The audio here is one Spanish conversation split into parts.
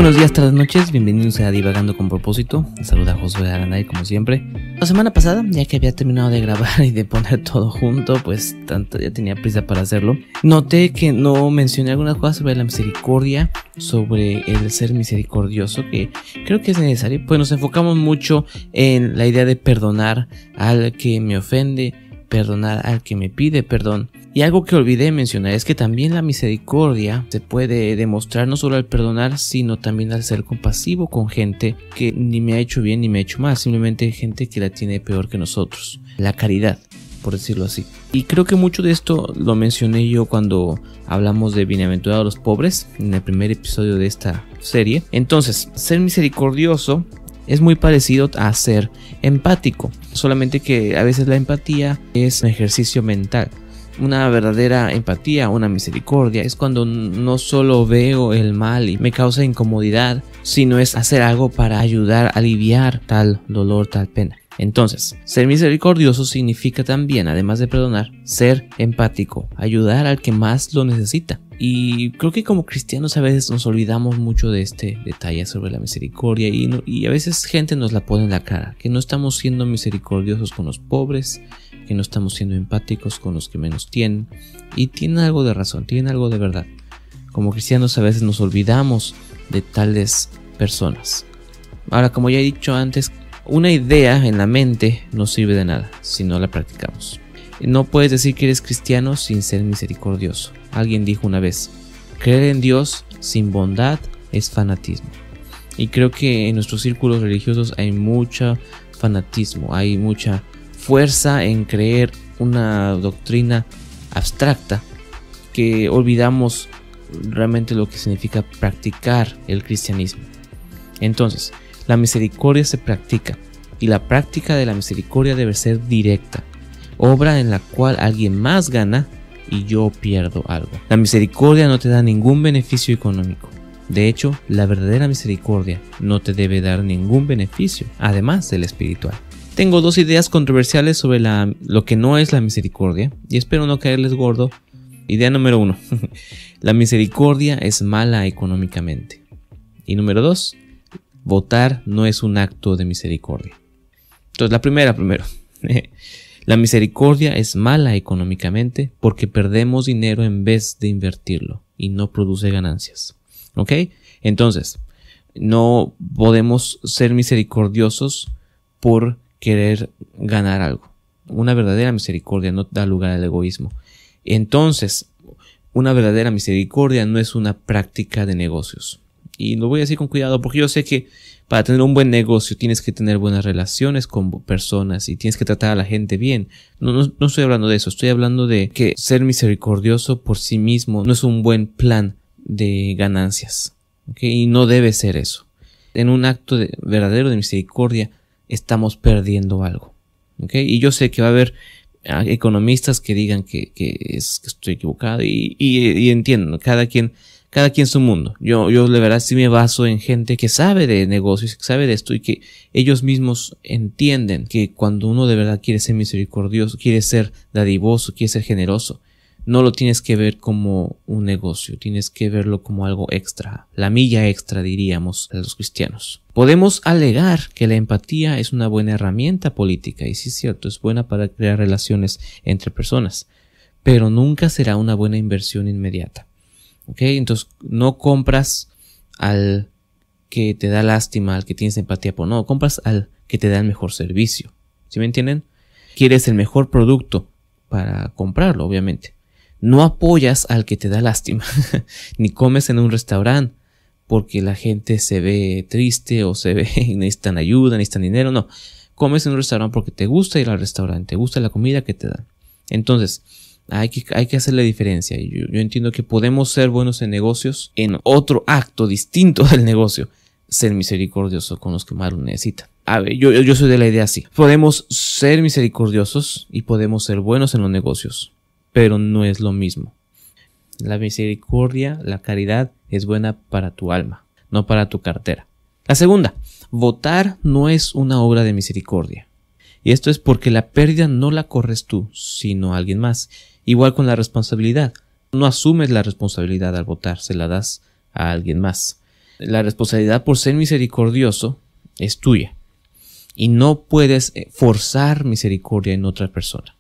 buenos días, tardes, noches, bienvenidos a Divagando con Propósito. Les saluda Josué Aranday como siempre. La semana pasada, ya que había terminado de grabar y de poner todo junto, pues tanto ya tenía prisa para hacerlo, noté que no mencioné algunas cosas sobre la misericordia, sobre el ser misericordioso, que creo que es necesario, pues nos enfocamos mucho en la idea de perdonar al que me ofende, perdonar al que me pide perdón. Y algo que olvidé mencionar es que también la misericordia se puede demostrar no solo al perdonar, sino también al ser compasivo con gente que ni me ha hecho bien ni me ha hecho mal, simplemente gente que la tiene peor que nosotros. La caridad, por decirlo así. Y creo que mucho de esto lo mencioné yo cuando hablamos de bienaventurados los pobres, en el primer episodio de esta serie. Entonces, ser misericordioso es muy parecido a ser empático, solamente que a veces la empatía es un ejercicio mental. Una verdadera empatía, una misericordia, es cuando no solo veo el mal y me causa incomodidad, sino es hacer algo para ayudar a aliviar tal dolor, tal pena. Entonces, ser misericordioso significa también, además de perdonar, ser empático, ayudar al que más lo necesita. Y creo que como cristianos a veces nos olvidamos mucho de este detalle sobre la misericordia y a veces gente nos la pone en la cara, que no estamos siendo misericordiosos con los pobres, que no estamos siendo empáticos con los que menos tienen. Y tienen algo de razón, tienen algo de verdad. Como cristianos a veces nos olvidamos de tales personas. Ahora, como ya he dicho antes, una idea en la mente no sirve de nada si no la practicamos. No puedes decir que eres cristiano sin ser misericordioso. Alguien dijo una vez, creer en Dios sin bondad es fanatismo. Y creo que en nuestros círculos religiosos hay mucho fanatismo, hay mucha fuerza en creer una doctrina abstracta que olvidamos realmente lo que significa practicar el cristianismo. Entonces, la misericordia se practica y la práctica de la misericordia debe ser directa, obra en la cual alguien más gana y yo pierdo algo. La misericordia no te da ningún beneficio económico. De hecho, la verdadera misericordia no te debe dar ningún beneficio, además del espiritual. Tengo dos ideas controversiales sobre lo que no es la misericordia y espero no caerles gordo. Idea número 1. La misericordia es mala económicamente. Y número 2. Votar no es un acto de misericordia. Entonces la primero. La misericordia es mala económicamente porque perdemos dinero en vez de invertirlo y no produce ganancias. ¿Ok? Entonces, no podemos ser misericordiosos por querer ganar algo. Una verdadera misericordia no da lugar al egoísmo. Entonces, una verdadera misericordia no es una práctica de negocios. Y lo voy a decir con cuidado porque yo sé que para tener un buen negocio tienes que tener buenas relaciones con personas y tienes que tratar a la gente bien. No estoy hablando de eso, estoy hablando de que ser misericordioso por sí mismo no es un buen plan de ganancias. ¿Okay? Y no debe ser eso. En un acto verdadero de misericordia estamos perdiendo algo. ¿Okay? Y yo sé que va a haber economistas que digan que estoy equivocado y entiendo, ¿no? Cada quien su mundo. Yo de verdad sí me baso en gente que sabe de negocios, que sabe de esto y que ellos mismos entienden que cuando uno de verdad quiere ser misericordioso, quiere ser dadivoso, quiere ser generoso, no lo tienes que ver como un negocio, tienes que verlo como algo extra, la milla extra diríamos a los cristianos. Podemos alegar que la empatía es una buena herramienta política y sí es cierto, es buena para crear relaciones entre personas, pero nunca será una buena inversión inmediata. ¿Ok? Entonces no compras al que te da lástima, al que tienes empatía por no, compras al que te da el mejor servicio. ¿Sí me entienden? Quieres el mejor producto para comprarlo, obviamente. No apoyas al que te da lástima, ni comes en un restaurante porque la gente se ve triste o se ve necesitan ayuda, necesitan dinero, no. Comes en un restaurante porque te gusta ir al restaurante, te gusta la comida que te dan. Entonces, hay que hacer la diferencia. Yo entiendo que podemos ser buenos en negocios en otro acto distinto del negocio. Ser misericordioso con los que más lo necesitan. A ver, yo soy de la idea así. Podemos ser misericordiosos y podemos ser buenos en los negocios, pero no es lo mismo. La misericordia, la caridad es buena para tu alma, no para tu cartera. La segunda, votar no es una obra de misericordia. Y esto es porque la pérdida no la corres tú, sino alguien más. Igual con la responsabilidad. No asumes la responsabilidad al votar, se la das a alguien más. La responsabilidad por ser misericordioso es tuya y no puedes forzar misericordia en otra persona.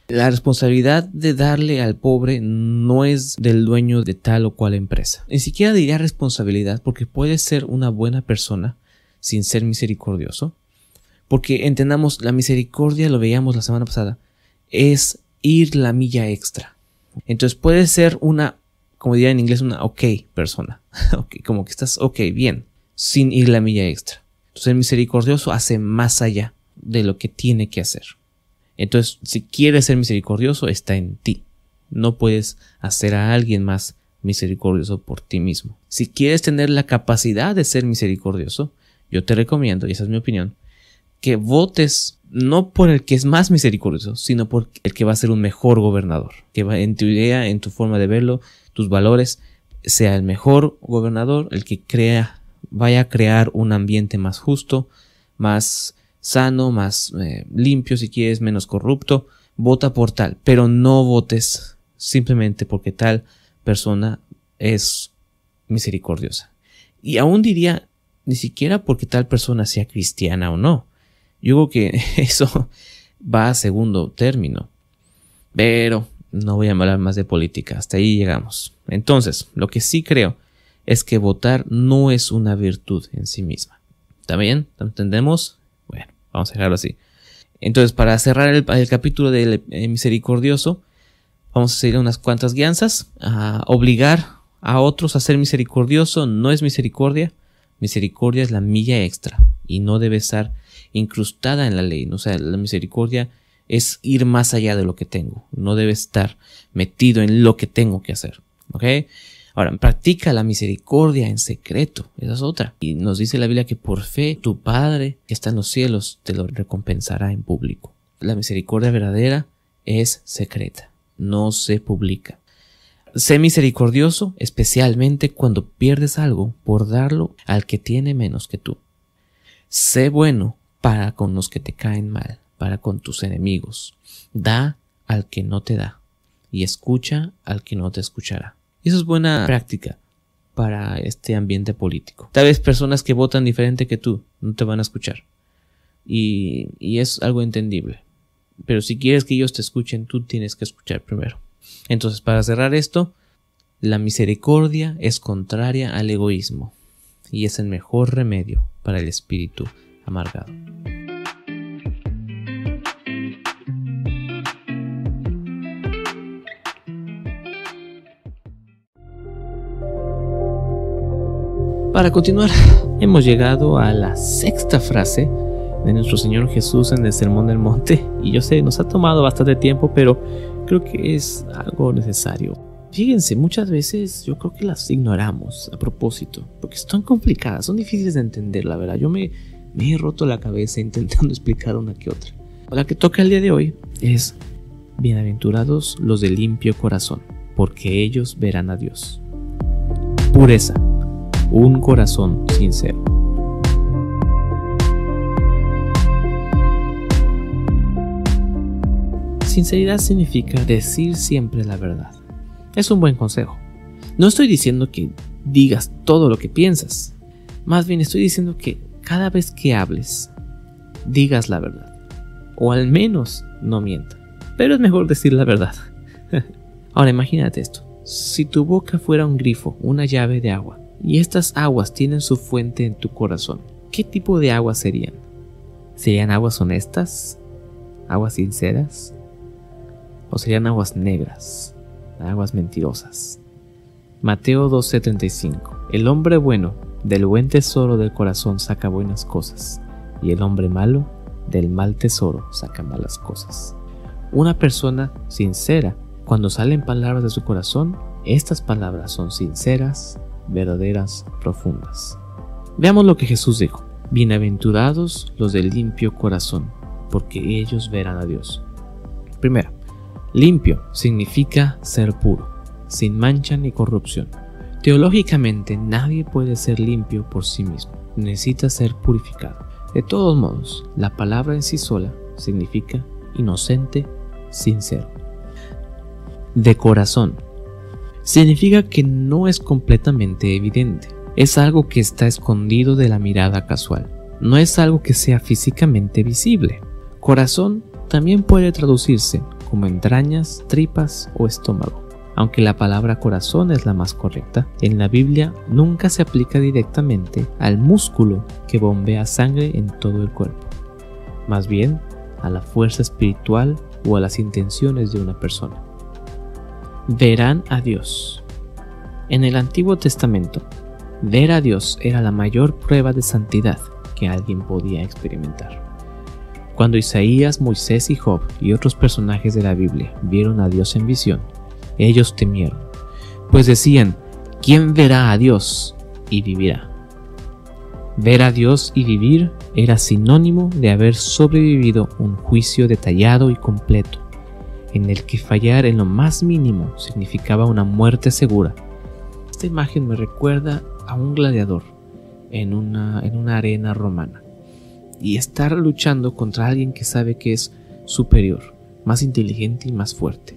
La responsabilidad de darle al pobre no es del dueño de tal o cual empresa. Ni siquiera diría responsabilidad, porque puedes ser una buena persona sin ser misericordioso. Porque entendamos, la misericordia, lo veíamos la semana pasada, es ir la milla extra. Entonces puedes ser una, como diría en inglés, una ok persona. Okay, como que estás ok, bien, sin ir la milla extra. Entonces el misericordioso hace más allá de lo que tiene que hacer. Entonces, si quieres ser misericordioso, está en ti. No puedes hacer a alguien más misericordioso por ti mismo. Si quieres tener la capacidad de ser misericordioso, yo te recomiendo, y esa es mi opinión, que votes no por el que es más misericordioso, sino por el que va a ser un mejor gobernador. Que va, en tu idea, en tu forma de verlo, tus valores, sea el mejor gobernador, el que vaya a crear un ambiente más justo, más sano, más limpio, si quieres, menos corrupto. Vota por tal, pero no votes simplemente porque tal persona es misericordiosa. Y aún diría, ni siquiera porque tal persona sea cristiana o no. Yo creo que eso va a segundo término. Pero no voy a hablar más de política, hasta ahí llegamos. Entonces, lo que sí creo es que votar no es una virtud en sí misma. ¿Está bien? ¿Entendemos? Bueno, vamos a dejarlo así. Entonces, para cerrar el capítulo del misericordioso, vamos a seguir unas cuantas guianzas. Obligar a otros a ser misericordioso no es misericordia. Misericordia es la milla extra y no debe estar incrustada en la ley. O sea, la misericordia es ir más allá de lo que tengo. No debe estar metido en lo que tengo que hacer. ¿Ok? Ahora, practica la misericordia en secreto. Esa es otra. Y nos dice la Biblia que por fe tu Padre que está en los cielos te lo recompensará en público. La misericordia verdadera es secreta. No se publica. Sé misericordioso, especialmente cuando pierdes algo por darlo al que tiene menos que tú. Sé bueno para con los que te caen mal, para con tus enemigos. Da al que no te da y escucha al que no te escuchará. Y eso es buena práctica para este ambiente político. Tal vez personas que votan diferente que tú no te van a escuchar. Y es algo entendible. Pero si quieres que ellos te escuchen, tú tienes que escuchar primero. Entonces, para cerrar esto, la misericordia es contraria al egoísmo y es el mejor remedio para el espíritu amargado. Para continuar, hemos llegado a la sexta frase de nuestro Señor Jesús en el Sermón del Monte. Y yo sé, nos ha tomado bastante tiempo, pero creo que es algo necesario. Fíjense, muchas veces yo creo que las ignoramos a propósito, porque son complicadas, son difíciles de entender, la verdad. Yo me he roto la cabeza intentando explicar una que otra. La que toca el día de hoy es: bienaventurados los de limpio corazón, porque ellos verán a Dios. Pureza, un corazón sincero. Sinceridad significa decir siempre la verdad. Es un buen consejo. No estoy diciendo que digas todo lo que piensas. Más bien estoy diciendo que cada vez que hables, digas la verdad. O al menos no mientas. Pero es mejor decir la verdad. Ahora imagínate esto. Si tu boca fuera un grifo, una llave de agua, y estas aguas tienen su fuente en tu corazón, ¿qué tipo de aguas serían? ¿Serían aguas honestas? ¿Aguas sinceras? ¿O serían aguas negras? Aguas mentirosas. Mateo 12:35. El hombre bueno del buen tesoro del corazón saca buenas cosas, y el hombre malo del mal tesoro saca malas cosas. Una persona sincera, cuando salen palabras de su corazón, estas palabras son sinceras, verdaderas, profundas. Veamos lo que Jesús dijo: bienaventurados los de limpio corazón, porque ellos verán a Dios. Primero, limpio significa ser puro, sin mancha ni corrupción. Teológicamente, nadie puede ser limpio por sí mismo. Necesita ser purificado. De todos modos, la palabra en sí sola significa inocente, sincero. De corazón significa que no es completamente evidente, es algo que está escondido de la mirada casual. No es algo que sea físicamente visible. Corazón también puede traducirse como entrañas, tripas o estómago. Aunque la palabra corazón es la más correcta, en la Biblia nunca se aplica directamente al músculo que bombea sangre en todo el cuerpo. Más bien, a la fuerza espiritual o a las intenciones de una persona. Verán a Dios. En el Antiguo Testamento, ver a Dios era la mayor prueba de santidad que alguien podía experimentar. Cuando Isaías, Moisés y Job y otros personajes de la Biblia vieron a Dios en visión, ellos temieron, pues decían: ¿quién verá a Dios y vivirá? Ver a Dios y vivir era sinónimo de haber sobrevivido un juicio detallado y completo, en el que fallar en lo más mínimo significaba una muerte segura. Esta imagen me recuerda a un gladiador en una arena romana, y estar luchando contra alguien que sabe que es superior, más inteligente y más fuerte,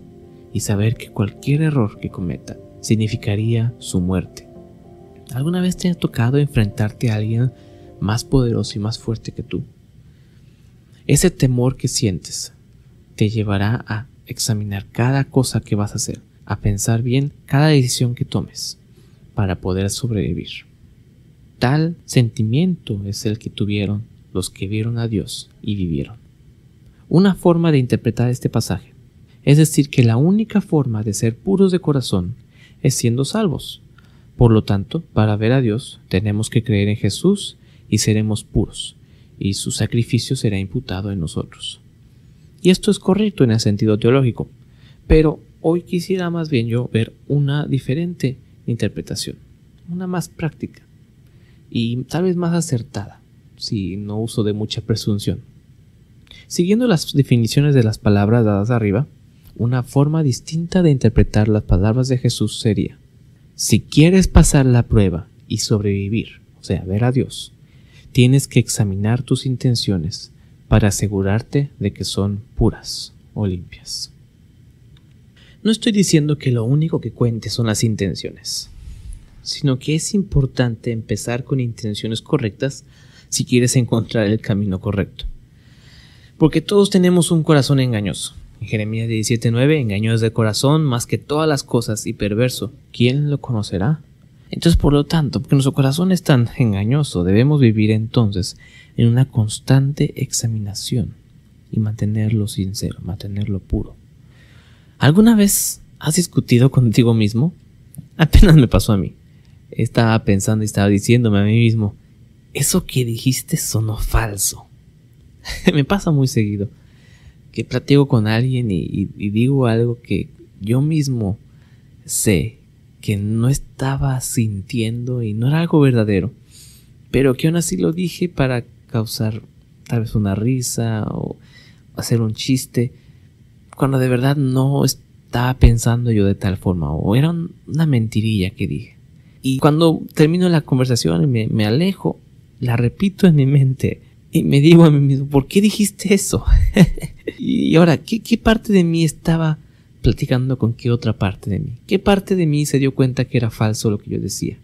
y saber que cualquier error que cometa significaría su muerte. ¿Alguna vez te ha tocado enfrentarte a alguien más poderoso y más fuerte que tú? Ese temor que sientes te llevará a examinar cada cosa que vas a hacer, a pensar bien cada decisión que tomes para poder sobrevivir. Tal sentimiento es el que tuvieron los que vieron a Dios y vivieron. Una forma de interpretar este pasaje es decir que la única forma de ser puros de corazón es siendo salvos. Por lo tanto, para ver a Dios tenemos que creer en Jesús y seremos puros, y su sacrificio será imputado en nosotros. Y esto es correcto en el sentido teológico, pero hoy quisiera más bien yo ver una diferente interpretación, una más práctica y tal vez más acertada, si no uso de mucha presunción. Siguiendo las definiciones de las palabras dadas arriba, una forma distinta de interpretar las palabras de Jesús sería: si quieres pasar la prueba y sobrevivir, o sea, ver a Dios, tienes que examinar tus intenciones para asegurarte de que son puras o limpias. No estoy diciendo que lo único que cuente son las intenciones, sino que es importante empezar con intenciones correctas si quieres encontrar el camino correcto. Porque todos tenemos un corazón engañoso. En Jeremías 17:9, engañoso es de corazón más que todas las cosas y perverso, ¿quién lo conocerá? Entonces, por lo tanto, porque nuestro corazón es tan engañoso, debemos vivir entonces en una constante examinación y mantenerlo sincero, mantenerlo puro. ¿Alguna vez has discutido contigo mismo? Apenas me pasó a mí. Estaba pensando y estaba diciéndome a mí mismo: eso que dijiste sonó falso. Me pasa muy seguido que platico con alguien y digo algo que yo mismo sé que no estaba sintiendo y no era algo verdadero, pero que aún así lo dije para causar tal vez una risa o hacer un chiste, cuando de verdad no estaba pensando yo de tal forma, o era una mentirilla que dije. Y cuando termino la conversación y me alejo, la repito en mi mente y me digo a mí mismo: ¿por qué dijiste eso? Y ahora, ¿qué parte de mí estaba platicando con qué otra parte de mí? ¿Qué parte de mí se dio cuenta que era falso lo que yo decía?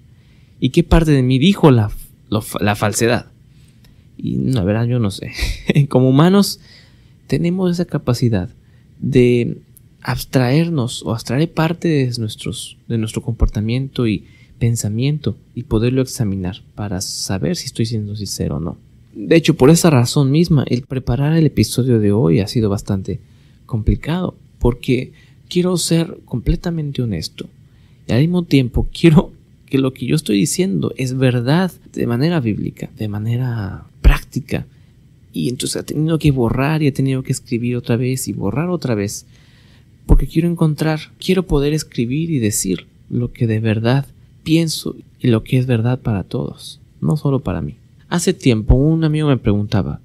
¿Y qué parte de mí dijo la falsedad? Y la verdad yo no sé. Como humanos tenemos esa capacidad de abstraernos o abstraer parte de nuestro comportamiento y pensamiento y poderlo examinar para saber si estoy siendo sincero o no. De hecho, por esa razón misma, el preparar el episodio de hoy ha sido bastante complicado, porque quiero ser completamente honesto y al mismo tiempo quiero que lo que yo estoy diciendo es verdad de manera bíblica, de manera práctica. Y entonces he tenido que borrar y he tenido que escribir otra vez y borrar otra vez, porque quiero poder escribir y decir lo que de verdad pienso y lo que es verdad para todos, no solo para mí. Hace tiempo un amigo me preguntaba: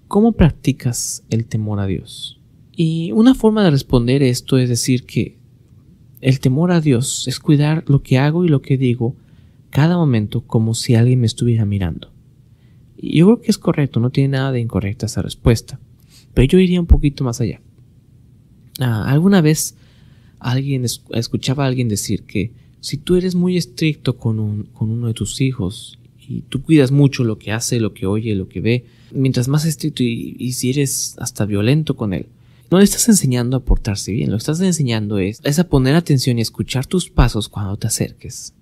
¿cómo practicas el temor a Dios? Y una forma de responder esto es decir que el temor a Dios es cuidar lo que hago y lo que digo cada momento como si alguien me estuviera mirando. Y yo creo que es correcto, no tiene nada de incorrecta esa respuesta, pero yo iría un poquito más allá. Alguna vez escuchaba a alguien decir que si tú eres muy estricto con uno de tus hijos y tú cuidas mucho lo que hace, lo que oye, lo que ve, mientras más estricto y si eres hasta violento con él, no le estás enseñando a portarse bien. Lo que estás enseñando es a poner atención y escuchar tus pasos cuando te acerques,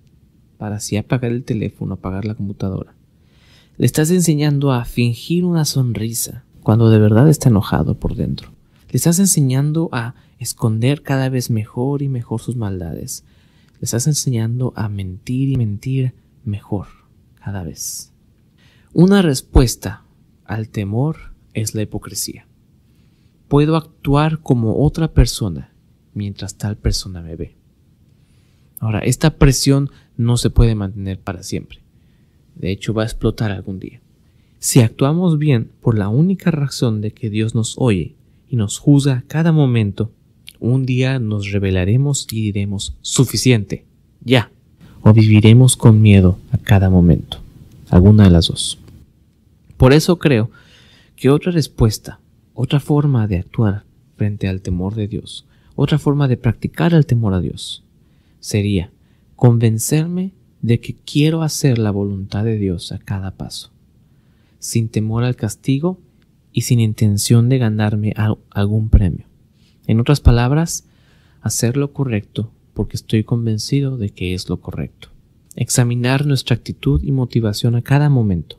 para así apagar el teléfono, apagar la computadora. Le estás enseñando a fingir una sonrisa cuando de verdad está enojado por dentro. Le estás enseñando a esconder cada vez mejor y mejor sus maldades. Le estás enseñando a mentir y mentir mejor cada vez. Una respuesta al temor es la hipocresía. Puedo actuar como otra persona mientras tal persona me ve. Ahora, esta presión no se puede mantener para siempre. De hecho, va a explotar algún día. Si actuamos bien por la única razón de que Dios nos oye y nos juzga a cada momento, un día nos rebelaremos y diremos suficiente, ya, o viviremos con miedo a cada momento, alguna de las dos. Por eso creo que otra respuesta, otra forma de actuar frente al temor de Dios, otra forma de practicar el temor a Dios, sería convencerme de que quiero hacer la voluntad de Dios a cada paso, sin temor al castigo y sin intención de ganarme algún premio. En otras palabras, hacer lo correcto porque estoy convencido de que es lo correcto. Examinar nuestra actitud y motivación a cada momento.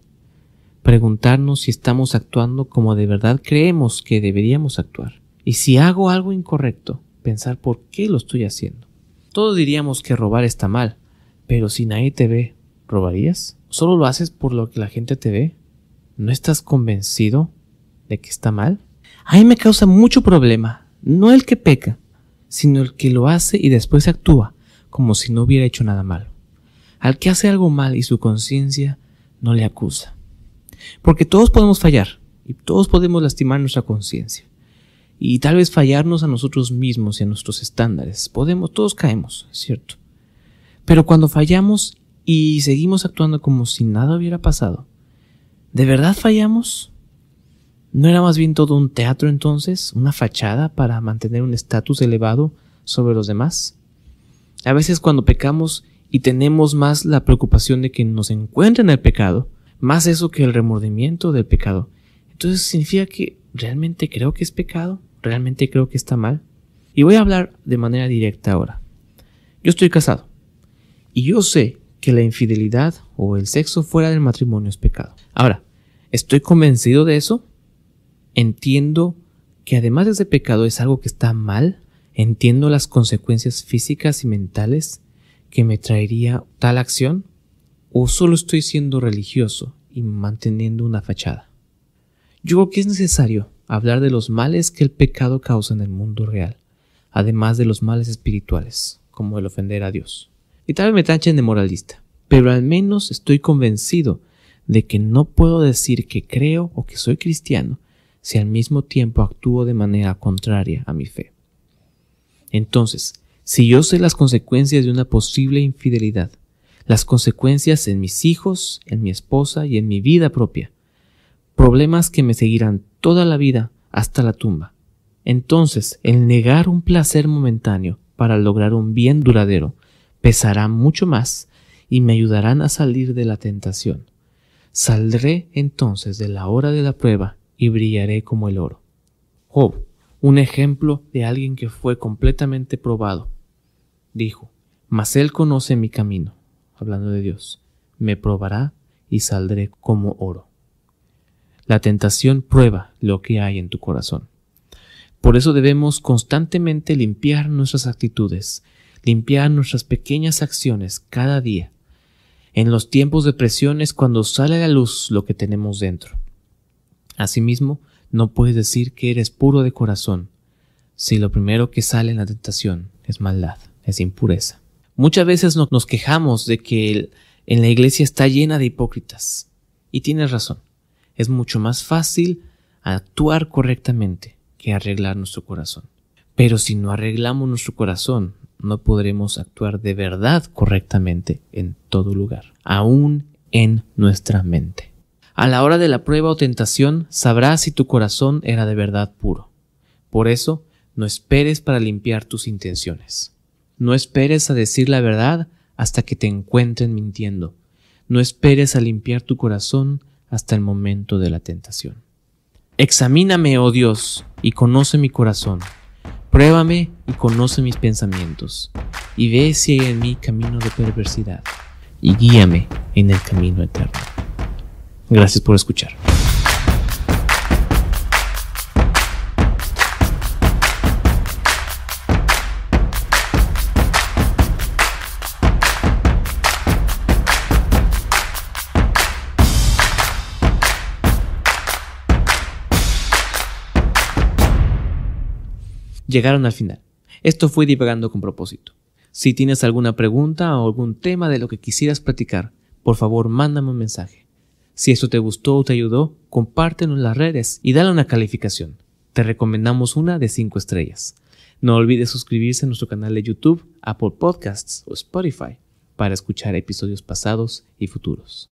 Preguntarnos si estamos actuando como de verdad creemos que deberíamos actuar. Y si hago algo incorrecto, pensar por qué lo estoy haciendo. Todos diríamos que robar está mal, pero si nadie te ve, ¿robarías? ¿Solo lo haces por lo que la gente te ve? ¿No estás convencido de que está mal? A mí me causa mucho problema, no el que peca, sino el que lo hace y después actúa como si no hubiera hecho nada malo. Al que hace algo mal y su conciencia no le acusa. Porque todos podemos fallar y todos podemos lastimar nuestra conciencia. Y tal vez fallarnos a nosotros mismos y a nuestros estándares. Todos caemos, es cierto. Pero cuando fallamos y seguimos actuando como si nada hubiera pasado, ¿de verdad fallamos? ¿No era más bien todo un teatro entonces? ¿Una fachada para mantener un estatus elevado sobre los demás? A veces cuando pecamos y tenemos más la preocupación de que nos encuentren el pecado, más eso que el remordimiento del pecado, entonces significa que ¿realmente creo que es pecado? ¿Realmente creo que está mal? Y voy a hablar de manera directa ahora. Yo estoy casado y yo sé que la infidelidad o el sexo fuera del matrimonio es pecado. Ahora, ¿estoy convencido de eso? Entiendo que además de ese pecado es algo que está mal. Entiendo las consecuencias físicas y mentales que me traería tal acción. ¿O solo estoy siendo religioso y manteniendo una fachada? Yo creo que es necesario hablar de los males que el pecado causa en el mundo real, además de los males espirituales, como el ofender a Dios. Y tal vez me tachen de moralista, pero al menos estoy convencido de que no puedo decir que creo o que soy cristiano si al mismo tiempo actúo de manera contraria a mi fe. Entonces, si yo sé las consecuencias de una posible infidelidad, las consecuencias en mis hijos, en mi esposa y en mi vida propia, problemas que me seguirán toda la vida hasta la tumba, entonces el negar un placer momentáneo para lograr un bien duradero pesará mucho más y me ayudarán a salir de la tentación. Saldré entonces de la hora de la prueba y brillaré como el oro. Job, un ejemplo de alguien que fue completamente probado, dijo: mas él conoce mi camino, hablando de Dios, me probará y saldré como oro. La tentación prueba lo que hay en tu corazón. Por eso debemos constantemente limpiar nuestras actitudes, limpiar nuestras pequeñas acciones cada día. En los tiempos de presión es cuando sale a la luz lo que tenemos dentro. Asimismo, no puedes decir que eres puro de corazón si lo primero que sale en la tentación es maldad, es impureza. Muchas veces nos quejamos de que en la iglesia está llena de hipócritas. Y tienes razón. Es mucho más fácil actuar correctamente que arreglar nuestro corazón. Pero si no arreglamos nuestro corazón, no podremos actuar de verdad correctamente en todo lugar, aún en nuestra mente. A la hora de la prueba o tentación, sabrás si tu corazón era de verdad puro. Por eso, no esperes para limpiar tus intenciones. No esperes a decir la verdad hasta que te encuentren mintiendo. No esperes a limpiar tu corazón hasta el momento de la tentación. Examíname, oh Dios, y conoce mi corazón. Pruébame y conoce mis pensamientos, y ve si hay en mí camino de perversidad, y guíame en el camino eterno. Gracias por escuchar. Llegaron al final. Esto fue Divagando con Propósito. Si tienes alguna pregunta o algún tema de lo que quisieras platicar, por favor mándame un mensaje. Si esto te gustó o te ayudó, compártelo en las redes y dale una calificación. Te recomendamos una de 5 estrellas. No olvides suscribirse a nuestro canal de YouTube, Apple Podcasts o Spotify para escuchar episodios pasados y futuros.